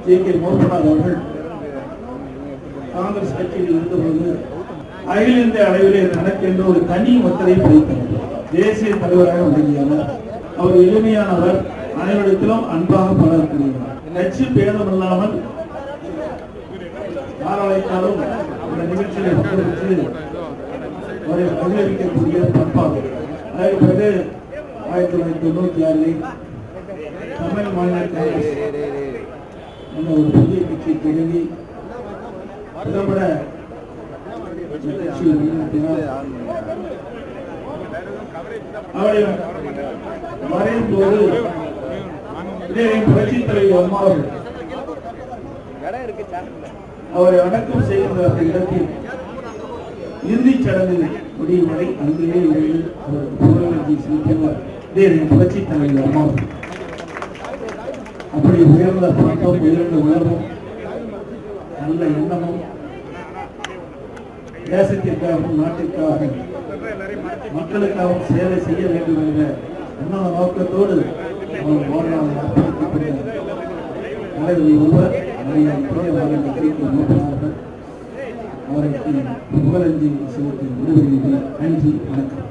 JK. மோகன்நாத் அவர்கள் காங்கிரஸ் கட்சியில் இருந்தபோது அகில இந்திய அளவிலே தனக்கென்று ஒரு தனி முத்திரை பதித்தவர். தேசிய தலைவராக விளங்கியவர். அவர் எளிமையானவர், அனைவரிடத்திலும் அன்பாக பழகக்கூடியவர். கட்சி பேதமில்லாமல் யாரழைத்தாலும் இந்த நிகழ்ச்சியை பங்கெடுத்து அவரை மகிழ்விக்கக்கூடிய பண்பாளர். அதற்கு பிறகு 1996 தமிழ் மாநில காங்கிரஸ் என்ற ஒரு புதிய கட்சி தொடங்கி திறம்பட அவரை மறையும் போது புரட்சித் தலைவர் அம்மா அவரை அடக்கம் செய்கின்ற இடத்தில் இறுதிச் சடங்கு முடியும் வரை அங்கேயே இருந்து அவர் புகழஞ்சி செலுத்தியவர் புரட்சித் தலைவர் அம்மா. அப்படி உயர்ந்த பணம், உயர்ந்த உணர்வும், நல்ல எண்ணமும், தேசத்திற்காகவும் நாட்டிற்காகவும் மக்களுக்காகவும் சேவை செய்ய வேண்டும் என்ற உன்னத நோக்கத்தோடு அவர் வாழ்நாள் அர்ப்பணிக்கப்பட்ட தலைவர் ஒருவர் அவருக்கு புகழஞ்சி செலுத்தி விடுவதில்லை. நன்றி, வணக்கம்.